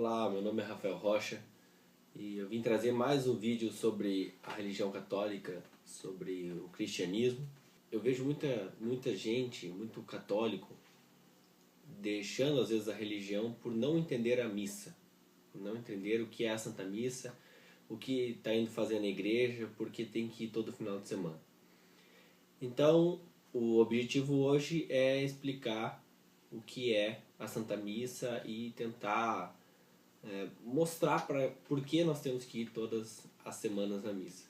Olá, meu nome é Rafael Rocha e eu vim trazer mais um vídeo sobre a religião católica, sobre o cristianismo. Eu vejo muita gente, muito católico, deixando às vezes a religião por não entender a missa, por não entender o que é a Santa Missa, o que está indo fazer na igreja, porque tem que ir todo final de semana. Então, o objetivo hoje é explicar o que é a Santa Missa e tentar mostrar por que nós temos que ir todas as semanas na missa.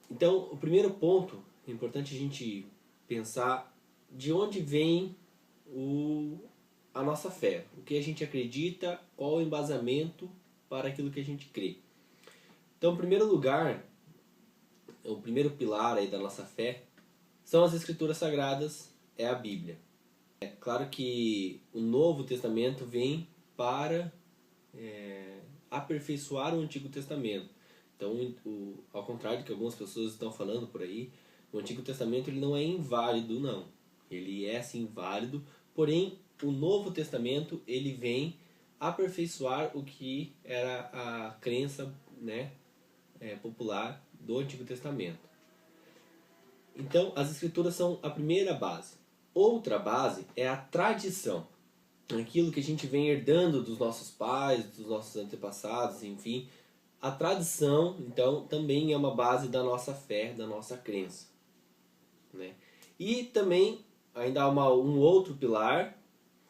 Então, o primeiro ponto, é importante a gente pensar de onde vem a nossa fé, o que a gente acredita, qual o embasamento para aquilo que a gente crê. Então, em primeiro lugar, o primeiro pilar aí da nossa fé são as Escrituras Sagradas, é a Bíblia. É claro que o Novo Testamento vem para aperfeiçoar o Antigo Testamento. Então, ao contrário do que algumas pessoas estão falando por aí, o Antigo Testamento ele não é inválido, não. Ele é sim válido, porém o Novo Testamento ele vem aperfeiçoar o que era a crença, popular do Antigo Testamento. Então, as Escrituras são a primeira base. Outra base é a tradição. Aquilo que a gente vem herdando dos nossos pais, dos nossos antepassados, enfim. A tradição, então, também é uma base da nossa fé, da nossa crença. Né? E também ainda há um outro pilar,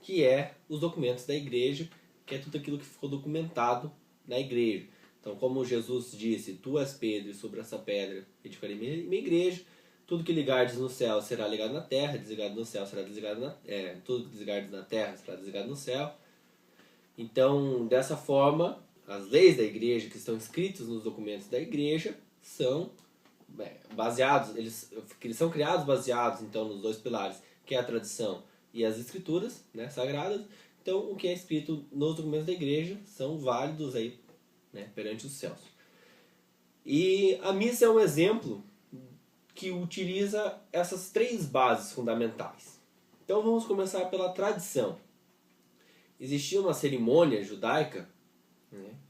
que é os documentos da igreja, que é tudo aquilo que ficou documentado na igreja. Então, como Jesus disse, tu és Pedro e sobre essa pedra edificarei minha igreja, tudo que ligardes no céu será ligado na terra, desligado no céu será desligado tudo que desligardes na terra será desligado no céu. Então, dessa forma, as leis da igreja que estão escritas nos documentos da igreja são baseados, eles são criados baseados então nos dois pilares, que é a tradição e as escrituras, sagradas. Então, o que é escrito nos documentos da igreja são válidos aí, perante os céus. E a missa é um exemplo que utiliza essas três bases fundamentais. Então vamos começar pela tradição. Existia uma cerimônia judaica,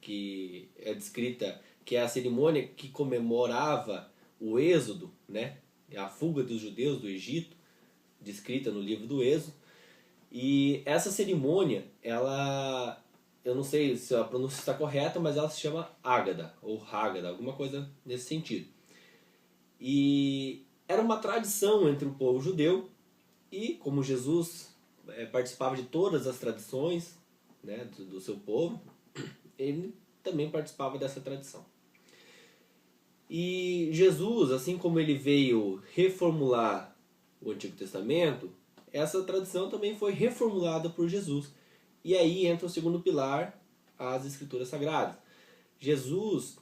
que é descrita, que é a cerimônia que comemorava o êxodo, a fuga dos judeus do Egito, descrita no livro do Êxodo. E essa cerimônia, eu não sei se a pronúncia está correta, mas ela se chama Ágada, ou Hágada, alguma coisa nesse sentido. E era uma tradição entre o povo judeu, e como Jesus participava de todas as tradições do seu povo, ele também participava dessa tradição. E Jesus, assim como ele veio reformular o Antigo Testamento, essa tradição também foi reformulada por Jesus. E aí entra o segundo pilar, as Escrituras Sagradas. Jesus,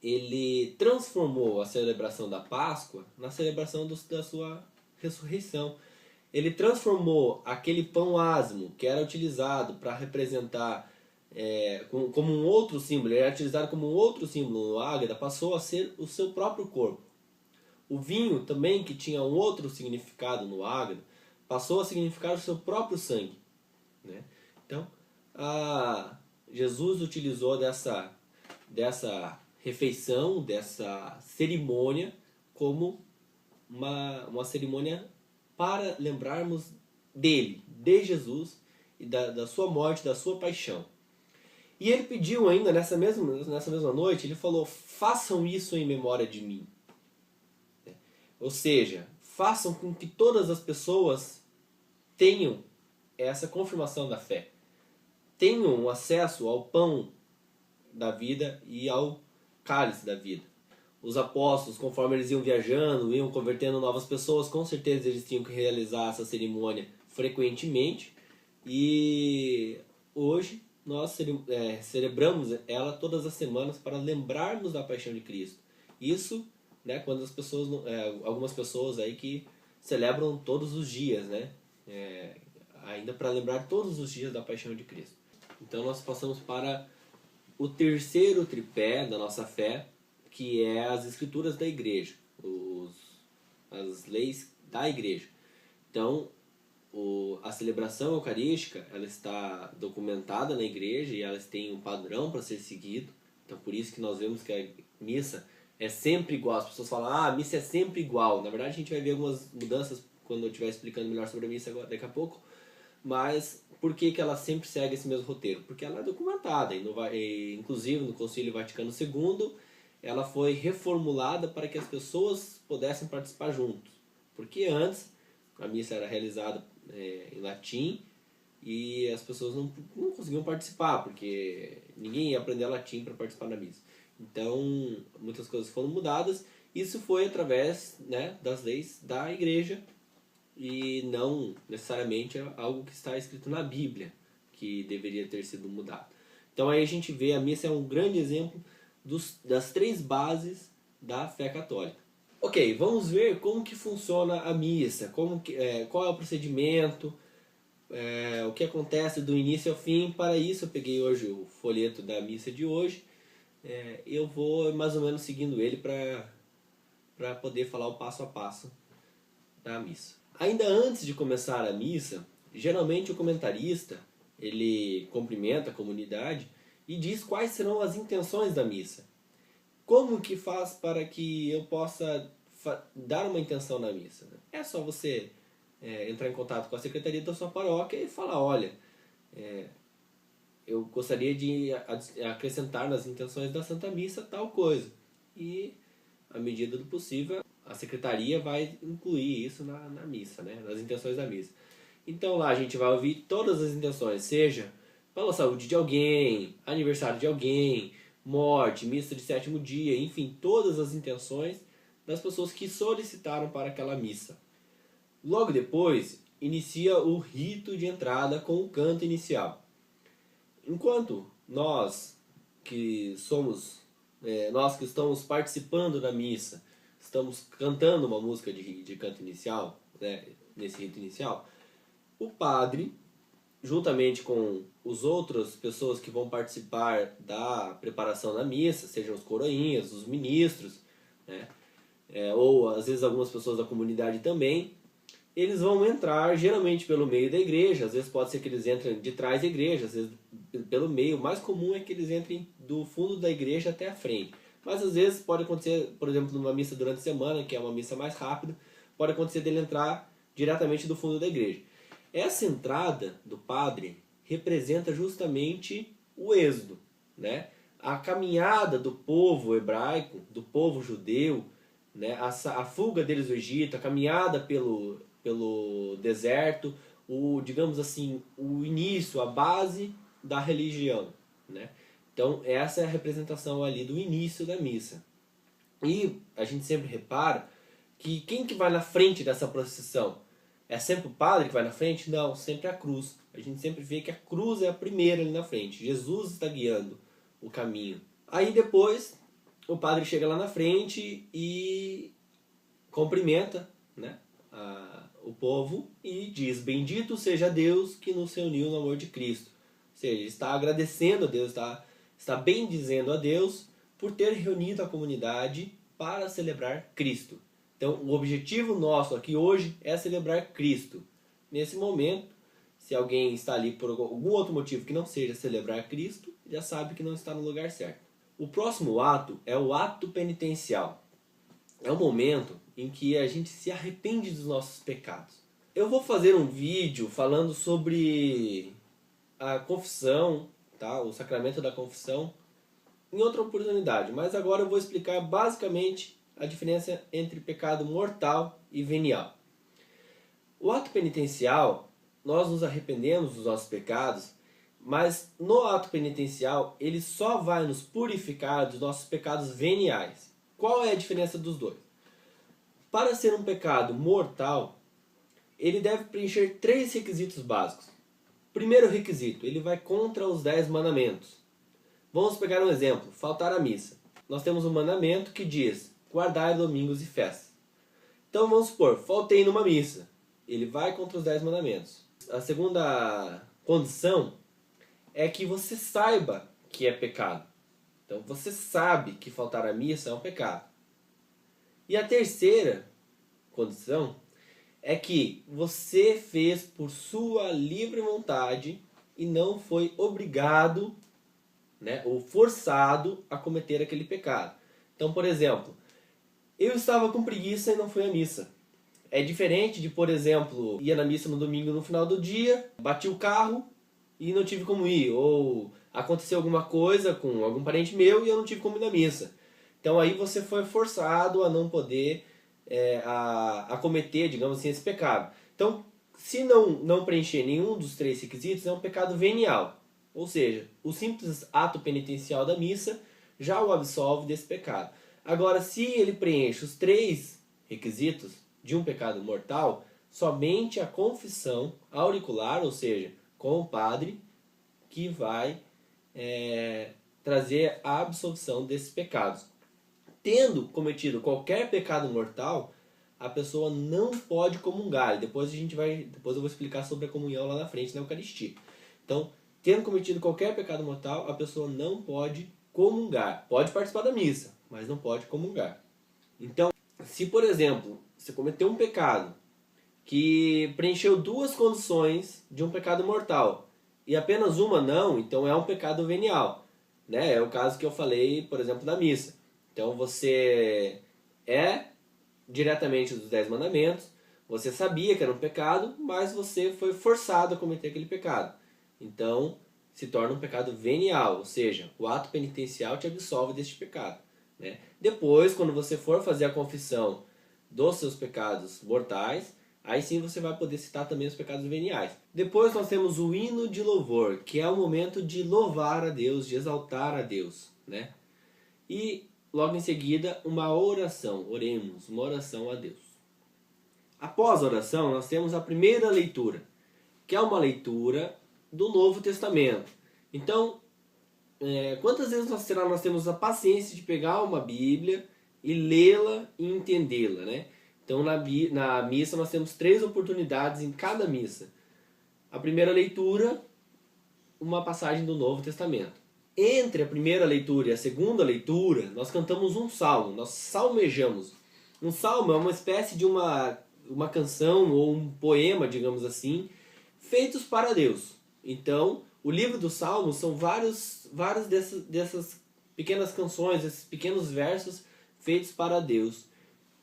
ele transformou a celebração da Páscoa na celebração da sua ressurreição. Ele transformou aquele pão asmo que era utilizado para representar como um outro símbolo, ele era utilizado como um outro símbolo no Ágada, passou a ser o seu próprio corpo. O vinho também, que tinha um outro significado no Ágada, passou a significar o seu próprio sangue. Então, Jesus utilizou dessa refeição, dessa cerimônia, como uma cerimônia para lembrarmos dele, de Jesus, e da sua morte, da sua paixão. E ele pediu ainda, nessa mesma noite, ele falou, façam isso em memória de mim. Ou seja, façam com que todas as pessoas tenham essa confirmação da fé. Tenham acesso ao pão da vida e ao cálice da vida. Os apóstolos, conforme eles iam viajando, iam convertendo novas pessoas, com certeza eles tinham que realizar essa cerimônia frequentemente. E hoje nós celebramos ela todas as semanas para lembrarmos da paixão de Cristo. Isso, quando as pessoas, algumas pessoas aí que celebram todos os dias, ainda para lembrar todos os dias da paixão de Cristo. Então nós passamos para o terceiro tripé da nossa fé, que é as Escrituras da igreja, as leis da igreja. Então, a celebração eucarística, ela está documentada na igreja e elas têm um padrão para ser seguido. Então, por isso que nós vemos que a missa é sempre igual. As pessoas falam, a missa é sempre igual. Na verdade, a gente vai ver algumas mudanças quando eu estiver explicando melhor sobre a missa daqui a pouco. Mas por que ela sempre segue esse mesmo roteiro? Porque ela é documentada. Inclusive, no Concílio Vaticano II, ela foi reformulada para que as pessoas pudessem participar juntos. Porque antes, a missa era realizada em latim e as pessoas não conseguiam participar, porque ninguém ia aprender latim para participar da missa. Então, muitas coisas foram mudadas. Isso foi através, né, das leis da igreja e não necessariamente algo que está escrito na Bíblia, que deveria ter sido mudado. Então aí a gente vê, a missa é um grande exemplo das 3 bases da fé católica. Ok, vamos ver como que funciona a missa, qual é o procedimento, o que acontece do início ao fim. Para isso eu peguei hoje o folheto da missa de hoje. Eu vou mais ou menos seguindo ele para poder falar o passo a passo da missa. Ainda antes de começar a missa, geralmente o comentarista ele cumprimenta a comunidade e diz quais serão as intenções da missa. Como que faz para que eu possa dar uma intenção na missa? É só você entrar em contato com a secretaria da sua paróquia e falar, olha, eu gostaria de acrescentar nas intenções da Santa Missa tal coisa. E, à medida do possível, a secretaria vai incluir isso na missa, né? Nas intenções da missa. Então lá a gente vai ouvir todas as intenções, seja pela saúde de alguém, aniversário de alguém, morte, missa de 7º dia, enfim, todas as intenções das pessoas que solicitaram para aquela missa. Logo depois, inicia o rito de entrada com o canto inicial. Enquanto nós que estamos participando da missa, estamos cantando uma música de canto inicial, né, nesse rito inicial, o padre, juntamente com as outras pessoas que vão participar da preparação da missa, sejam os coroinhas, os ministros, né, ou às vezes algumas pessoas da comunidade também, eles vão entrar geralmente pelo meio da igreja. Às vezes pode ser que eles entrem de trás da igreja, às vezes pelo meio. O mais comum é que eles entrem do fundo da igreja até a frente. Mas às vezes pode acontecer, por exemplo, numa missa durante a semana, que é uma missa mais rápida, pode acontecer dele entrar diretamente do fundo da igreja. Essa entrada do padre representa justamente o êxodo, né? A caminhada do povo hebraico, do povo judeu, né? A fuga deles do Egito, a caminhada pelo deserto, digamos assim, o início, a base da religião, né? Então essa é a representação ali do início da missa. E a gente sempre repara que quem que vai na frente dessa procissão? É sempre o padre que vai na frente? Não, sempre a cruz. A gente sempre vê que a cruz é a primeira ali na frente. Jesus está guiando o caminho. Aí depois o padre chega lá na frente e cumprimenta, né, o povo e diz: bendito seja Deus que nos reuniu no amor de Cristo. Ou seja, ele está agradecendo a Deus, está bendizendo a Deus por ter reunido a comunidade para celebrar Cristo. Então, o objetivo nosso aqui hoje é celebrar Cristo. Nesse momento, se alguém está ali por algum outro motivo que não seja celebrar Cristo, já sabe que não está no lugar certo. O próximo ato é o ato penitencial. É o momento em que a gente se arrepende dos nossos pecados. Eu vou fazer um vídeo falando sobre a confissão, tá? O sacramento da confissão, em outra oportunidade, mas agora eu vou explicar basicamente a diferença entre pecado mortal e venial. O ato penitencial, nós nos arrependemos dos nossos pecados, mas no ato penitencial ele só vai nos purificar dos nossos pecados veniais. Qual é a diferença dos dois? Para ser um pecado mortal, ele deve preencher 3 requisitos básicos. Primeiro requisito, ele vai contra os 10 mandamentos. Vamos pegar um exemplo, faltar à missa. Nós temos um mandamento que diz: guardar domingos e festas. Então vamos supor, faltei numa missa. Ele vai contra os 10 mandamentos. A segunda condição é que você saiba que é pecado. Então você sabe que faltar à missa é um pecado. E a terceira condição é que você fez por sua livre vontade e não foi obrigado, né, ou forçado a cometer aquele pecado. Então, por exemplo, eu estava com preguiça e não fui à missa. É diferente de, por exemplo, ir na missa no domingo no final do dia, bati o carro e não tive como ir. Ou aconteceu alguma coisa com algum parente meu e eu não tive como ir na missa. Então aí você foi forçado a não poder a cometer, digamos assim, esse pecado. Então, se não preencher nenhum dos três requisitos, é um pecado venial. Ou seja, o simples ato penitencial da missa já o absolve desse pecado. Agora, se ele preenche os três requisitos de um pecado mortal, somente a confissão auricular, ou seja, com o padre, que vai trazer a absolvição desses pecados. Tendo cometido qualquer pecado mortal, a pessoa não pode comungar. E depois eu vou explicar sobre a comunhão lá na frente na Eucaristia. Então, tendo cometido qualquer pecado mortal, a pessoa não pode comungar. Pode participar da missa, mas não pode comungar. Então, se por exemplo, você cometeu um pecado que preencheu duas condições de um pecado mortal e apenas uma não, então é um pecado venial, né? É o caso que eu falei, por exemplo, da missa. Então você é diretamente dos 10 mandamentos, você sabia que era um pecado, mas você foi forçado a cometer aquele pecado. Então se torna um pecado venial, ou seja, o ato penitencial te absolve deste pecado, né? Depois, quando você for fazer a confissão dos seus pecados mortais, aí sim você vai poder citar também os pecados veniais. Depois nós temos o hino de louvor, que é o momento de louvar a Deus, de exaltar a Deus, né? E logo em seguida uma oração, oremos, uma oração a Deus. Após a oração nós temos a primeira leitura, que é uma leitura do Novo Testamento. Então, quantas vezes nós temos a paciência de pegar uma Bíblia e lê-la e entendê-la, né? Então, na missa, nós temos 3 oportunidades em cada missa. A primeira leitura, uma passagem do Novo Testamento. Entre a primeira leitura e a segunda leitura, nós cantamos um salmo, nós salmejamos. Um salmo é uma espécie de uma canção ou um poema, digamos assim, feitos para Deus. Então, o livro dos Salmos são várias dessas pequenas canções, esses pequenos versos feitos para Deus,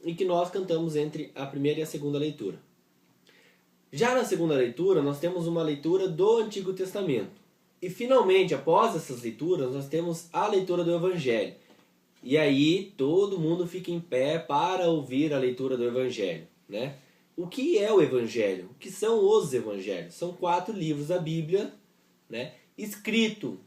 e que nós cantamos entre a primeira e a segunda leitura. Já na segunda leitura, nós temos uma leitura do Antigo Testamento. E finalmente, após essas leituras, nós temos a leitura do Evangelho. E aí, todo mundo fica em pé para ouvir a leitura do Evangelho, né? O que é o Evangelho? O que são os Evangelhos? São 4 livros da Bíblia, né? Escrito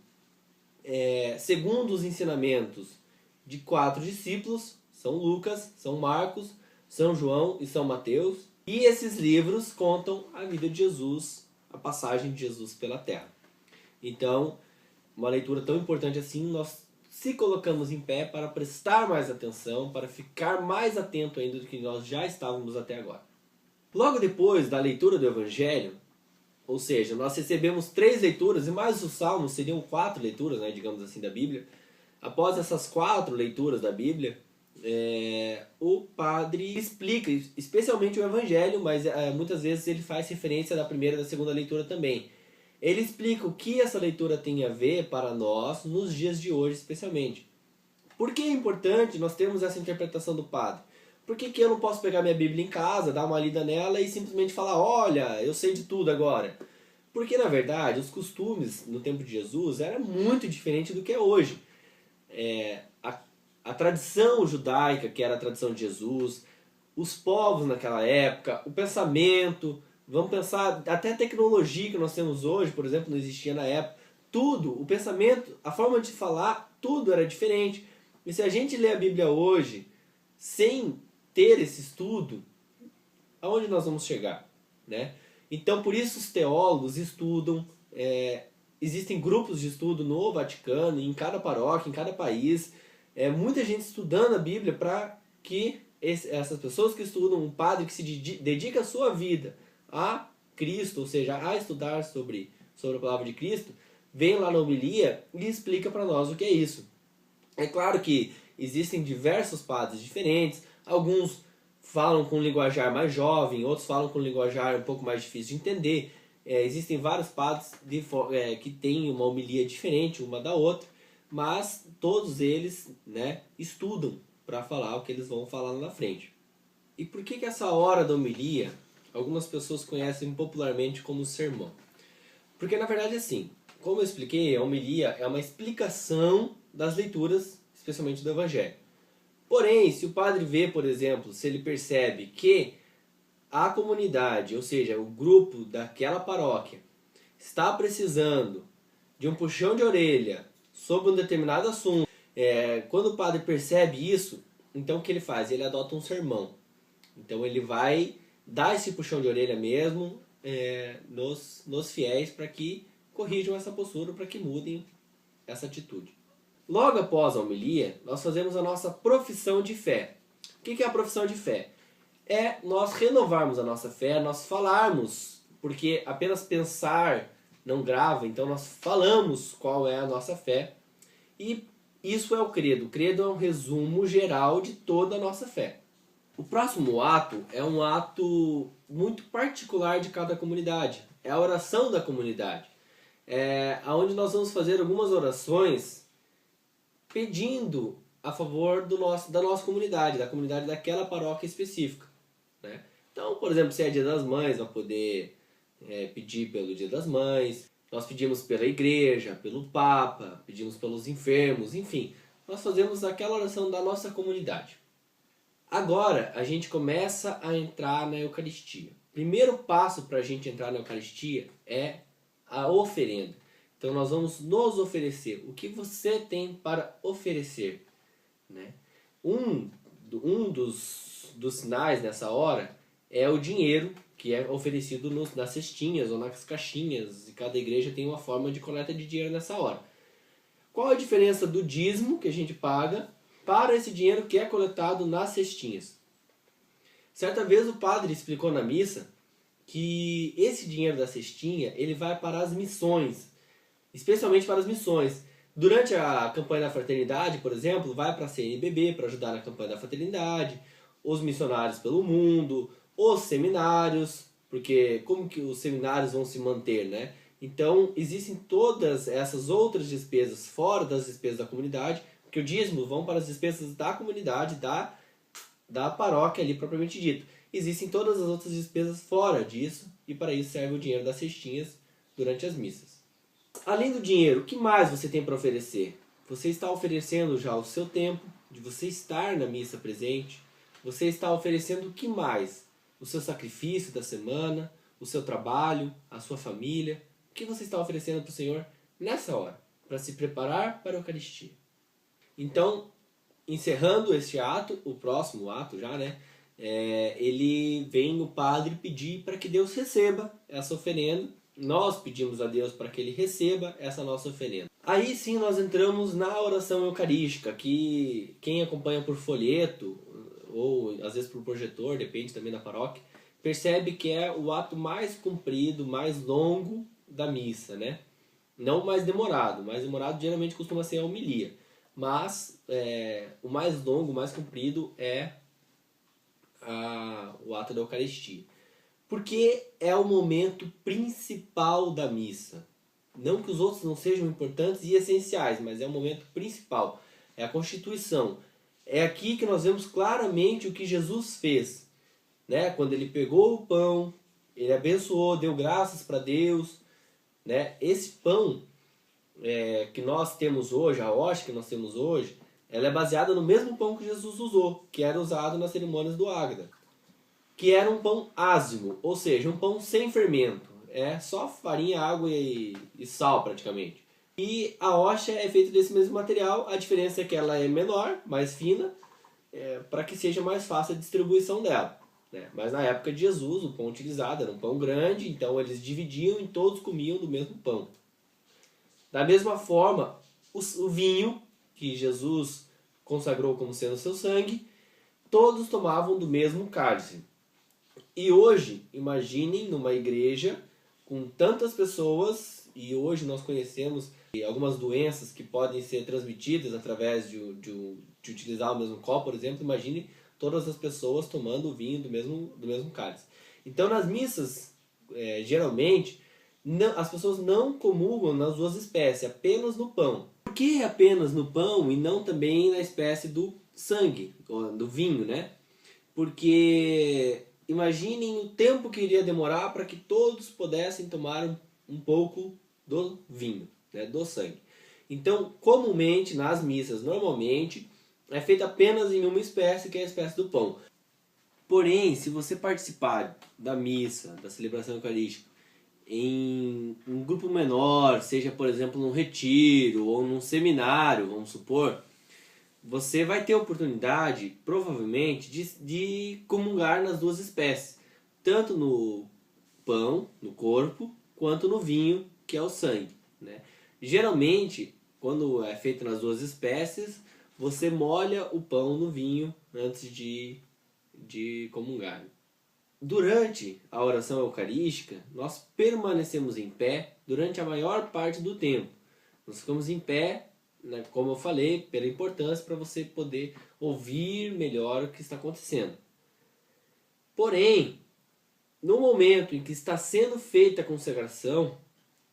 segundo os ensinamentos de 4 discípulos, São Lucas, São Marcos, São João e São Mateus. E esses livros contam a vida de Jesus, a passagem de Jesus pela terra. Então, uma leitura tão importante assim, nós se colocamos em pé para prestar mais atenção, para ficar mais atento ainda do que nós já estávamos até agora. Logo depois da leitura do Evangelho, ou seja, nós recebemos 3 leituras e mais os Salmos, seriam 4 leituras, né, digamos assim, da Bíblia. Após essas 4 leituras da Bíblia, o padre explica, especialmente o Evangelho, mas muitas vezes ele faz referência da primeira e da segunda leitura também. Ele explica o que essa leitura tem a ver para nós nos dias de hoje, especialmente. Por que é importante nós termos essa interpretação do padre? Por que eu não posso pegar minha Bíblia em casa, dar uma lida nela e simplesmente falar, olha, eu sei de tudo agora? Porque, na verdade, os costumes no tempo de Jesus eram muito diferentes do que é hoje. A tradição judaica, que era a tradição de Jesus, os povos naquela época, o pensamento, vamos pensar, até a tecnologia que nós temos hoje, por exemplo, não existia na época. Tudo, o pensamento, a forma de falar, tudo era diferente. E se a gente lê a Bíblia hoje, sem ter esse estudo, aonde nós vamos chegar, né? Então, por isso os teólogos estudam, existem grupos de estudo no Vaticano, em cada paróquia, em cada país, muita gente estudando a Bíblia para que essas pessoas que estudam, um padre que se dedica a sua vida a Cristo, ou seja, a estudar sobre a palavra de Cristo, vem lá na homilia e explica para nós o que é isso. É claro que existem diversos padres diferentes, alguns falam com um linguajar mais jovem, outros falam com um linguajar um pouco mais difícil de entender. Existem vários padres que têm uma homilia diferente uma da outra, mas todos eles, né, estudam para falar o que eles vão falar lá na frente. E por que essa hora da homilia algumas pessoas conhecem popularmente como sermão? Porque na verdade assim, como eu expliquei, a homilia é uma explicação das leituras, especialmente do Evangelho. Porém, se o padre vê, por exemplo, se ele percebe que a comunidade, ou seja, o grupo daquela paróquia, está precisando de um puxão de orelha sobre um determinado assunto, quando o padre percebe isso, então o que ele faz? Ele adota um sermão. Então ele vai dar esse puxão de orelha mesmo nos fiéis para que corrijam essa postura, para que mudem essa atitude. Logo após a homilia, nós fazemos a nossa profissão de fé. O que é a profissão de fé? É nós renovarmos a nossa fé, nós falarmos, porque apenas pensar não grava, então nós falamos qual é a nossa fé. E isso é o credo. O credo é um resumo geral de toda a nossa fé. O próximo ato é um ato muito particular de cada comunidade. É a oração da comunidade. Onde nós vamos fazer algumas orações pedindo a favor da nossa comunidade, da comunidade daquela paróquia específica, né? Então, por exemplo, se é Dia das Mães, vai poder pedir pelo Dia das Mães. Nós pedimos pela igreja, pelo Papa, pedimos pelos enfermos, enfim. Nós fazemos aquela oração da nossa comunidade. Agora, a gente começa a entrar na Eucaristia. Primeiro passo para a gente entrar na Eucaristia é a oferenda. Então nós vamos nos oferecer. O que você tem para oferecer, né? Um dos sinais nessa hora é o dinheiro que é oferecido nas cestinhas ou nas caixinhas. E cada igreja tem uma forma de coleta de dinheiro nessa hora. Qual a diferença do dízimo que a gente paga para esse dinheiro que é coletado nas cestinhas? Certa vez o padre explicou na missa que esse dinheiro da cestinha ele vai para as missões. Especialmente para as missões. Durante a campanha da fraternidade, por exemplo, vai para a CNBB para ajudar na campanha da fraternidade, os missionários pelo mundo, os seminários, porque como que os seminários vão se manter, né? Então, existem todas essas outras despesas fora das despesas da comunidade, porque o dízimo vão para as despesas da comunidade, da paróquia ali propriamente dito. Existem todas as outras despesas fora disso, e para isso serve o dinheiro das cestinhas durante as missas. Além do dinheiro, o que mais você tem para oferecer? Você está oferecendo já o seu tempo, de você estar na missa presente. Você está oferecendo o que mais? O seu sacrifício da semana, o seu trabalho, a sua família. O que você está oferecendo para o Senhor nessa hora? Para se preparar para a Eucaristia. Então, encerrando este ato, o próximo ato já, né? Ele vem o padre pedir para que Deus receba essa oferenda. Nós pedimos a Deus para que Ele receba essa nossa oferenda. Aí sim nós entramos na oração eucarística, que quem acompanha por folheto, ou às vezes por projetor, depende também da paróquia, percebe que é o ato mais comprido, mais longo da missa, né? Não mais demorado. Mais demorado geralmente costuma ser a homilia. Mas o mais longo, o mais comprido é o ato da Eucaristia. Porque é o momento principal da missa. Não que os outros não sejam importantes e essenciais, mas é o momento principal. É a constituição. É aqui que nós vemos claramente o que Jesus fez, né? Quando ele pegou o pão, ele abençoou, deu graças para Deus, né? Esse pão que nós temos hoje, a hóstia que nós temos hoje, ela é baseada no mesmo pão que Jesus usou, que era usado nas cerimônias do Ágada, que era um pão ázimo, ou seja, um pão sem fermento. É só farinha, água e sal praticamente. E a hóstia é feita desse mesmo material, a diferença é que ela é menor, mais fina, para que seja mais fácil a distribuição dela, né? Mas na época de Jesus, o pão utilizado era um pão grande, então eles dividiam e todos comiam do mesmo pão. Da mesma forma, o vinho, que Jesus consagrou como sendo seu sangue, todos tomavam do mesmo cálice. E hoje, imaginem numa igreja com tantas pessoas, e hoje nós conhecemos algumas doenças que podem ser transmitidas através de utilizar o mesmo copo, por exemplo. Imagine todas as pessoas tomando o vinho do mesmo cálice. Então, nas missas, geralmente, as pessoas não comungam nas duas espécies, apenas no pão. Por que apenas no pão e não também na espécie do sangue, do vinho, né? Porque imaginem o tempo que iria demorar para que todos pudessem tomar um pouco do vinho, né, do sangue. Então, comumente, nas missas, normalmente, é feito apenas em uma espécie, que é a espécie do pão. Porém, se você participar da missa, da celebração eucarística, em um grupo menor, seja, por exemplo, num retiro ou num seminário, vamos supor, você vai ter oportunidade, provavelmente, de comungar nas duas espécies. Tanto no pão, no corpo, quanto no vinho, que é o sangue, né? Geralmente, quando é feito nas duas espécies, você molha o pão no vinho antes de comungar. Durante a oração eucarística, nós permanecemos em pé durante a maior parte do tempo. Nós ficamos em pé, né, como eu falei, pela importância para você poder ouvir melhor o que está acontecendo. Porém, no momento em que está sendo feita a consagração,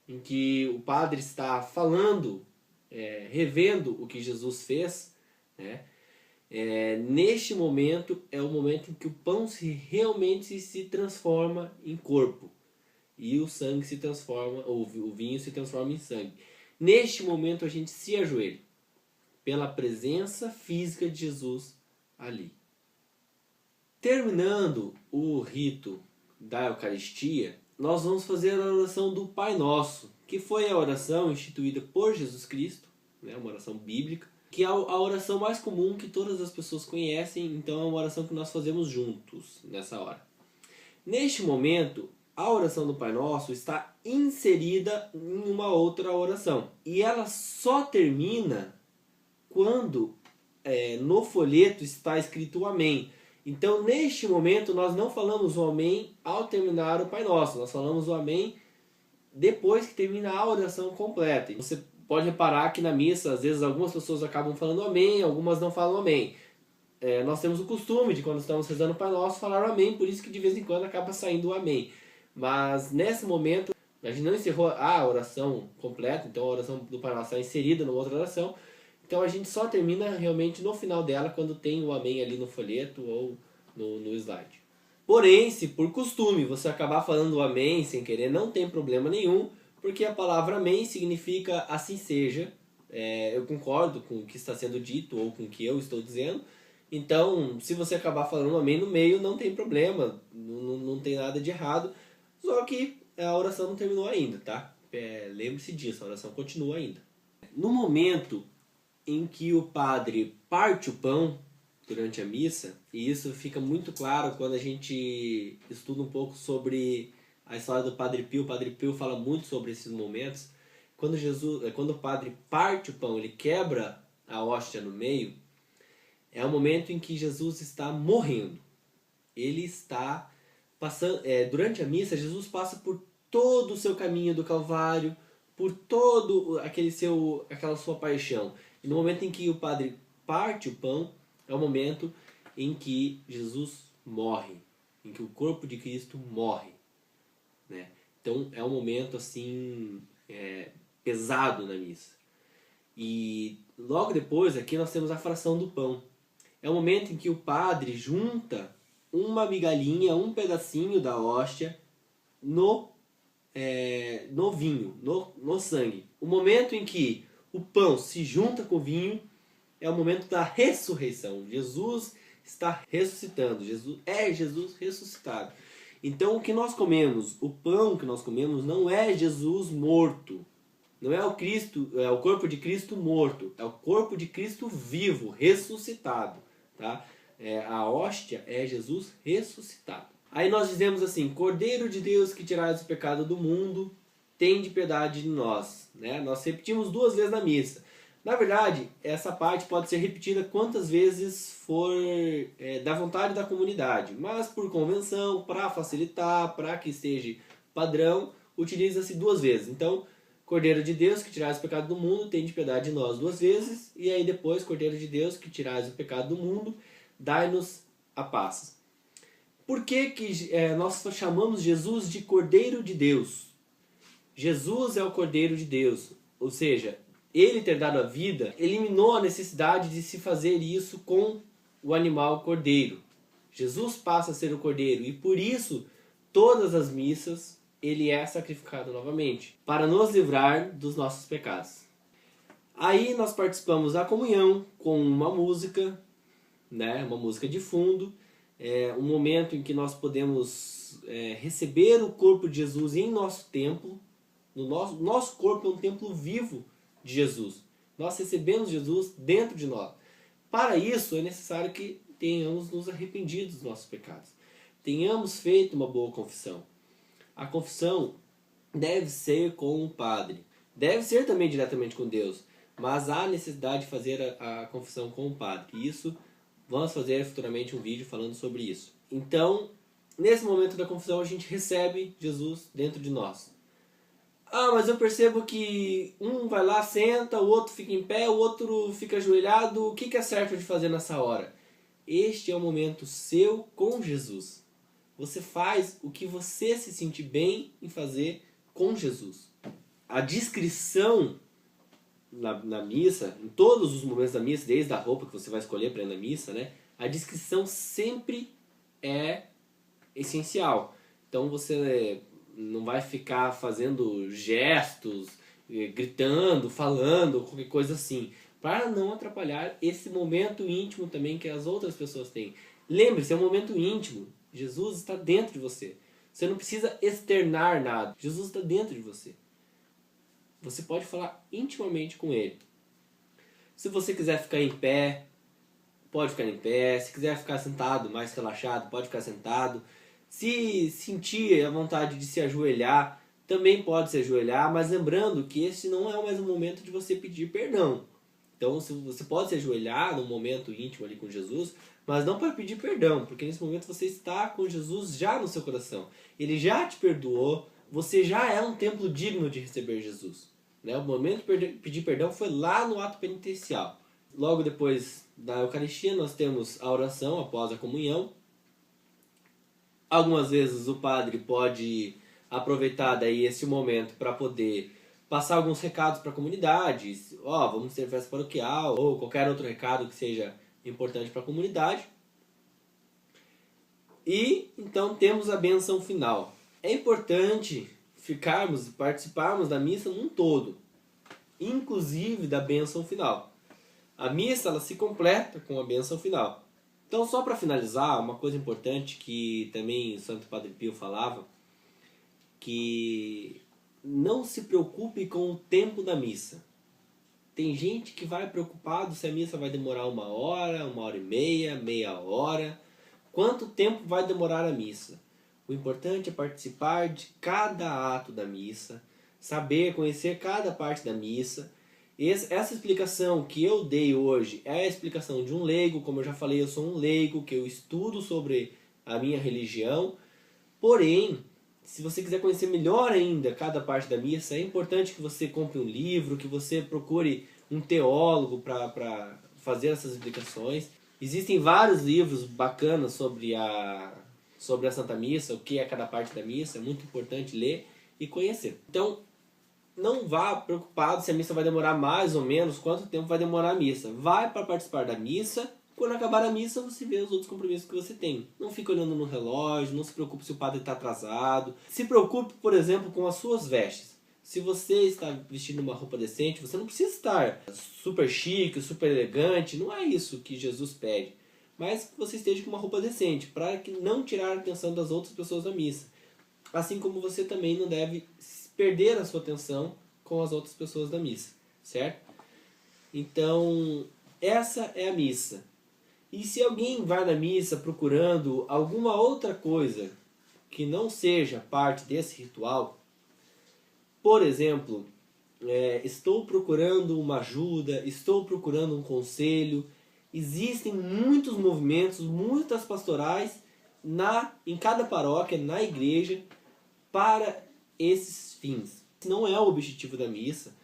em que o padre está falando, revendo o que Jesus fez, né, neste momento é o momento em que o pão realmente se transforma em corpo e o sangue se transforma, ou o vinho se transforma em sangue. Neste momento a gente se ajoelha pela presença física de Jesus ali. Terminando o rito da Eucaristia, nós vamos fazer a oração do Pai Nosso, que foi a oração instituída por Jesus Cristo, né, uma oração bíblica, que é a oração mais comum que todas as pessoas conhecem, então é uma oração que nós fazemos juntos nessa hora. Neste momento, a oração do Pai Nosso está inserida em uma outra oração, e ela só termina quando no folheto está escrito o Amém. Então, neste momento, nós não falamos o Amém ao terminar o Pai Nosso, nós falamos o Amém depois que termina a oração completa. Você pode reparar que na missa, às vezes, algumas pessoas acabam falando Amém, algumas não falam Amém. Nós temos o costume de, quando estamos rezando o Pai Nosso, falar o Amém, por isso que de vez em quando acaba saindo o Amém. Mas, nesse momento, a gente não encerrou a oração completa, então a oração do Pai Nosso está inserida numa outra oração. Então a gente só termina realmente no final dela, quando tem o Amém ali no folheto ou no slide. Porém, se por costume você acabar falando o Amém sem querer, não tem problema nenhum, porque a palavra Amém significa assim seja. Eu concordo com o que está sendo dito ou com o que eu estou dizendo. Então, se você acabar falando Amém no meio, não tem problema, não tem nada de errado. Só que a oração não terminou ainda, tá? Lembre-se disso, a oração continua ainda. No momento em que o padre parte o pão durante a missa, e isso fica muito claro quando a gente estuda um pouco sobre a história do Padre Pio. O Padre Pio fala muito sobre esses momentos. Quando o padre parte o pão, ele quebra a hóstia no meio, é o momento em que Jesus está morrendo. Ele está passando, durante a missa, Jesus passa por todo o seu caminho do Calvário, por todo aquela sua paixão. E no momento em que o padre parte o pão, é o momento em que Jesus morre, em que o corpo de Cristo morre, né? Então é um momento assim pesado na missa. E logo depois aqui nós temos a fração do pão. É o momento em que o padre junta uma migalhinha, um pedacinho da hóstia no vinho, no sangue. O momento em que o pão se junta com o vinho é o momento da ressurreição. Jesus está ressuscitando. Jesus ressuscitado. Então o que nós comemos, o pão que nós comemos, não é Jesus morto. Não é o corpo de Cristo morto. É o corpo de Cristo vivo, ressuscitado. Tá? A hóstia é Jesus ressuscitado. Aí nós dizemos assim: Cordeiro de Deus que tirais o pecado do mundo, tende piedade de nós. Né? Nós repetimos 2 vezes na missa. Na verdade, essa parte pode ser repetida quantas vezes for da vontade da comunidade. Mas por convenção, para facilitar, para que esteja padrão, utiliza-se 2 vezes. Então, Cordeiro de Deus que tirais o pecado do mundo, tende piedade de nós 2 vezes. E aí depois, Cordeiro de Deus que tirais o pecado do mundo, dai-nos a paz. Por que nós chamamos Jesus de Cordeiro de Deus? Jesus é o Cordeiro de Deus, ou seja, ele ter dado a vida eliminou a necessidade de se fazer isso com o animal cordeiro. Jesus passa a ser o cordeiro e por isso todas as missas ele é sacrificado novamente para nos livrar dos nossos pecados. Aí nós participamos da comunhão com uma música, né, uma música de fundo, um momento em que nós podemos receber o corpo de Jesus em nosso templo. Nosso corpo é um templo vivo de Jesus. Nós recebemos Jesus dentro de nós. Para isso é necessário que tenhamos nos arrependido dos nossos pecados. Tenhamos feito uma boa confissão. A confissão deve ser com o padre. Deve ser também diretamente com Deus. Mas há necessidade de fazer a confissão com o padre. E isso, vamos fazer futuramente um vídeo falando sobre isso. Então, nesse momento da confissão, a gente recebe Jesus dentro de nós. Ah, mas eu percebo que um vai lá, senta, o outro fica em pé, o outro fica ajoelhado. O que é certo de fazer nessa hora? Este é o momento seu com Jesus. Você faz o que você se sentir bem em fazer com Jesus. A discrição na missa, em todos os momentos da missa, desde a roupa que você vai escolher para ir na missa, né? A discrição sempre é essencial. Então você não vai ficar fazendo gestos, gritando, falando, qualquer coisa assim, para não atrapalhar esse momento íntimo também que as outras pessoas têm. Lembre-se, é um momento íntimo. Jesus está dentro de você. Você não precisa externar nada. Jesus está dentro de você. Você pode falar intimamente com Ele. Se você quiser ficar em pé, pode ficar em pé. Se quiser ficar sentado, mais relaxado, pode ficar sentado. Se sentir a vontade de se ajoelhar, também pode se ajoelhar, mas lembrando que esse não é mais um momento de você pedir perdão. Então você pode se ajoelhar num momento íntimo ali com Jesus, mas não para pedir perdão, porque nesse momento você está com Jesus já no seu coração. Ele já te perdoou, você já é um templo digno de receber Jesus. Né? O momento de pedir perdão foi lá no ato penitencial. Logo depois da Eucaristia nós temos a oração após a comunhão. Algumas vezes o padre pode aproveitar daí esse momento para poder passar alguns recados para a comunidade. Vamos ter festa paroquial ou qualquer outro recado que seja importante para a comunidade. E então temos a bênção final. É importante ficarmos e participarmos da missa num todo, inclusive da bênção final. A missa ela se completa com a bênção final. Então, só para finalizar, uma coisa importante que também o Santo Padre Pio falava, que não se preocupe com o tempo da missa. Tem gente que vai preocupado se a missa vai demorar 1 hora, 1h30, meia hora. Quanto tempo vai demorar a missa? O importante é participar de cada ato da missa, saber, conhecer cada parte da missa. Essa explicação que eu dei hoje é a explicação de um leigo. Como eu já falei, eu sou um leigo, que eu estudo sobre a minha religião. Porém, se você quiser conhecer melhor ainda cada parte da missa, é importante que você compre um livro, que você procure um teólogo para fazer essas explicações. Existem vários livros bacanas sobre a Santa Missa, o que é cada parte da missa. É muito importante ler e conhecer. Então, não vá preocupado se a missa vai demorar mais ou menos, quanto tempo vai demorar a missa. Vai para participar da missa. Quando acabar a missa, você vê os outros compromissos que você tem. Não fique olhando no relógio, não se preocupe se o padre está atrasado. Se preocupe, por exemplo, com as suas vestes. Se você está vestindo uma roupa decente, você não precisa estar super chique, super elegante. Não é isso que Jesus pede. Mas que você esteja com uma roupa decente, para não tirar a atenção das outras pessoas da missa. Assim como você também não deve perder a sua atenção com as outras pessoas da missa, certo? Então, essa é a missa. E se alguém vai na missa procurando alguma outra coisa que não seja parte desse ritual, por exemplo, estou procurando uma ajuda, estou procurando um conselho, existem muitos movimentos, muitas pastorais em cada paróquia, na igreja, para esses fins. Não é o objetivo da missa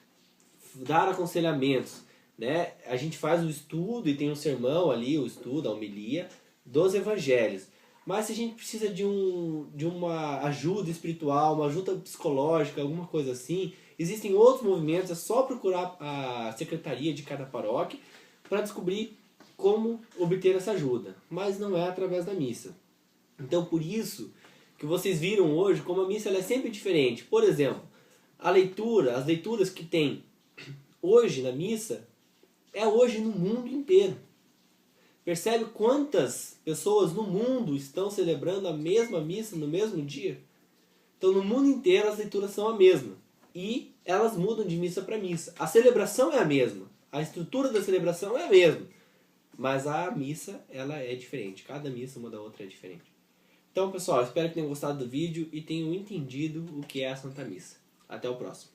dar aconselhamentos, né? A gente faz o estudo e tem um sermão ali, o estudo, a homilia, dos evangelhos. Mas se a gente precisa de uma ajuda espiritual, uma ajuda psicológica, alguma coisa assim, existem outros movimentos, é só procurar a secretaria de cada paróquia para descobrir como obter essa ajuda. Mas não é através da missa. Então por isso que vocês viram hoje como a missa ela é sempre diferente. Por exemplo, as leituras que tem hoje na missa, é hoje no mundo inteiro. Percebe quantas pessoas no mundo estão celebrando a mesma missa no mesmo dia? Então no mundo inteiro as leituras são a mesma. E elas mudam de missa para missa. A celebração é a mesma. A estrutura da celebração é a mesma. Mas a missa ela é diferente. Cada missa uma da outra é diferente. Então pessoal, espero que tenham gostado do vídeo e tenham entendido o que é a Santa Missa. Até o próximo.